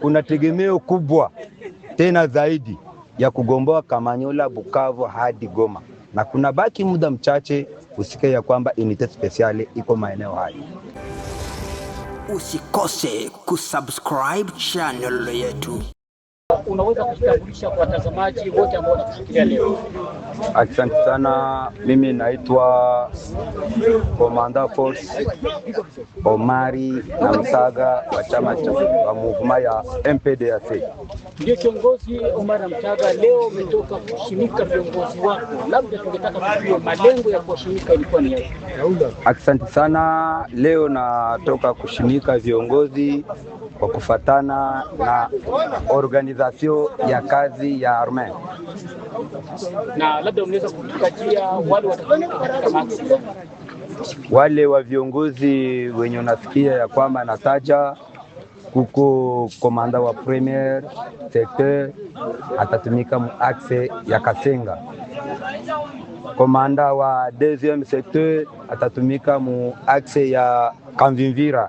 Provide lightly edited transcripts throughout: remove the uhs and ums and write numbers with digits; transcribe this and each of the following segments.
Kuna tegemeo kubwa tena zaidi ya kugomboa Kamanyola, Bukavu hadi Goma, na kuna baki muda mchache usikie ya kwamba unité speciale iko maeneo hayo. Usikose kusubscribe channel yetu. Unaweza kujitambulisha kwa watazamaji wote ambao wanakufikiria leo? Asante sana, mimi naitwa Komanda Force Omari na Msaga wa chama cha movement ya MPDAC. Ndio kiongozi Omari na Msaga, leo umetoka kushimika viongozi wako, labda tungetaka kujua malengo ya kuwashimika ilikuwa ni yapi? Asante sana, leo natoka kushimika viongozi kwa kufatana na organization ya kazi ya arme. Na labda unaweza kutupatia wale watakaokuwa katika maksi? Wale wa viongozi wenye unasikia ya kwamba nataja, kuko komanda wa premier secteur atatumika mu axe ya Kasenga, komanda wa deuxième secteur atatumika mu axe ya Kamvimvira,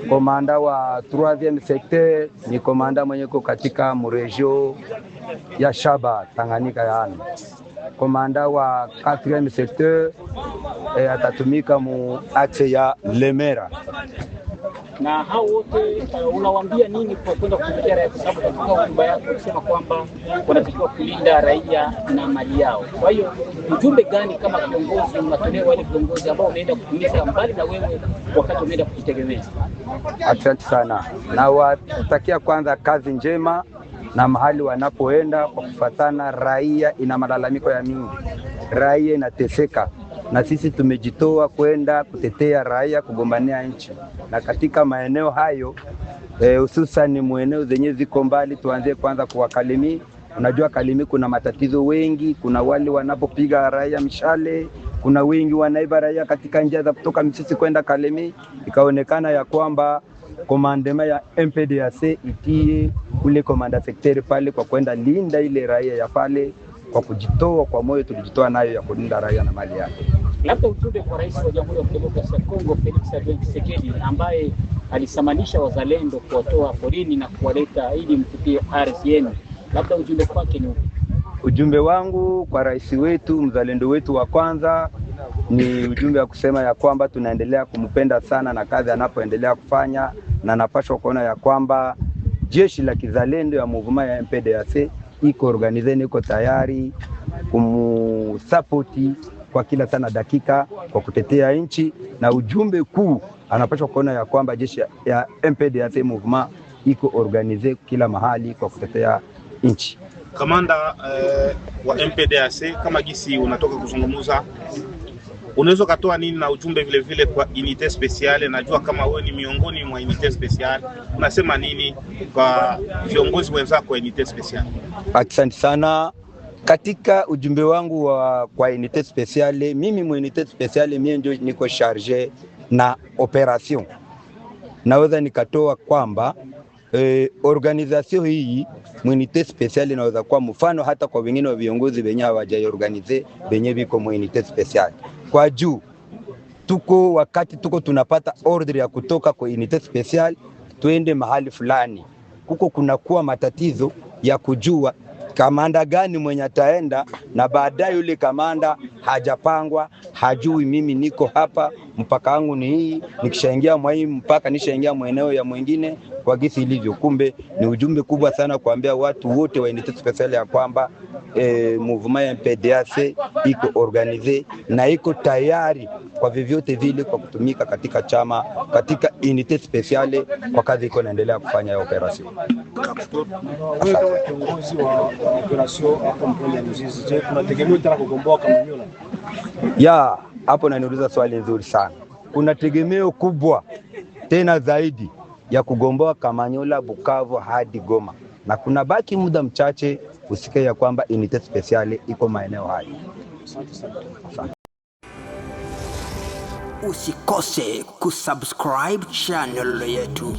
komanda wa troisième secteur ni komanda mwenye ko katika mregio ya Shaba Tanganyika yani. Komanda wa quatrième secteur atatumika mu axe ya Lemera. Na hao wote unawaambia nini kwa kwenda kutetea raia, kwa sababu katika hotuba yako unasema kwamba wanatakiwa kulinda raia na mali yao? Kwa hiyo ujumbe gani kama viongozi unatolea wale viongozi ambao unaenda kutumiza mbali na wewe wakati unaenda kujitegemea? Asante sana, na watakia kwanza kazi njema na mahali wanapoenda, kwa kufatana raia ina malalamiko ya mingi, raia inateseka, na sisi tumejitoa kwenda kutetea raia, kugombania nchi. Na katika maeneo hayo hususan ni maeneo zenye ziko mbali, tuanzie kwanza kwa Kalemi. Unajua Kalemi kuna matatizo wengi, kuna wale wanapopiga raia mishale, kuna wengi wanaiba raia katika njia za kutoka Misisi kwenda Kalemi. Ikaonekana ya kwamba komandema ya MPDAC itie ule komanda sekteri pale kwa kwenda linda ile raia ya pale, kwa kujitoa kwa moyo tulijitoa nayo ya kulinda raia na mali yake. Labda ujumbe kwa Rais wa Jamhuri ya Kidemokrasia ya Kongo Felix Antoine Tshisekedi, ambaye alisamanisha wazalendo kuwatoa porini na kuwaleta ili mfikie ardhi yenu, labda ujumbe kwake ni? Ujumbe wangu kwa rais wetu, mzalendo wetu wa kwanza, ni ujumbe wa kusema ya kwamba tunaendelea kumpenda sana na kazi anapoendelea kufanya, na napaswa kuona ya kwamba jeshi la kizalendo ya movement ya MPDAC iko organize, iko tayari kumsapoti kwa kila sana dakika kwa kutetea nchi. Na ujumbe kuu anapaswa kuona ya kwamba jeshi ya MPDAC movement iko organize kila mahali kwa kutetea nchi. Kamanda wa MPDAC, kama gisi unatoka kuzungumza, unaweza katoa nini na ujumbe vile vile kwa unité speciale? Najua kama wewe ni miongoni mwa unité speciale, unasema nini kwa viongozi wenzako wa unité speciale? Asante sana. Katika ujumbe wangu kwa unité speciale, mimi mu unité speciale mimi ndio niko charge na operation. Naweza nikatoa kwamba organization hii unité speciale inaweza kuwa mfano hata kwa wengine wa viongozi wenye hawajaorganize wenye biko unité speciale. Kwa juu wakati tunapata order ya kutoka kwa unité speciale tuende mahali fulani, kunakuwa matatizo ya kujua kamanda gani mwenye ataenda, na baadaye yule kamanda hajapangwa, hajui mimi niko hapa, mpaka wangu ni hii, nikishaingia mwa hii mpaka nishaingia maeneo ya mwingine kwa gisi ilivyo. Kumbe ni ujumbe kubwa sana kuambia watu wote wa unité speciale ya kwamba movement ya MPDAC iko organize na iko tayari kwa vyovyote vile kwa kutumika katika chama, katika unité speciale kwa kazi iko naendelea kufanya ya operation. Wewe kama kiongozi wa operation hapo Mpole Mzizi, je, tunategemea tena kugomboa Kamanyola? Ya, hapo naniuliza swali nzuri sana. Kuna tegemeo kubwa tena zaidi ya kugomboa Kamanyola, Bukavu hadi Goma, na kuna baki muda mchache usikie ya kwamba unité speciale iko maeneo hayo. Usikose kusubscribe channel yetu.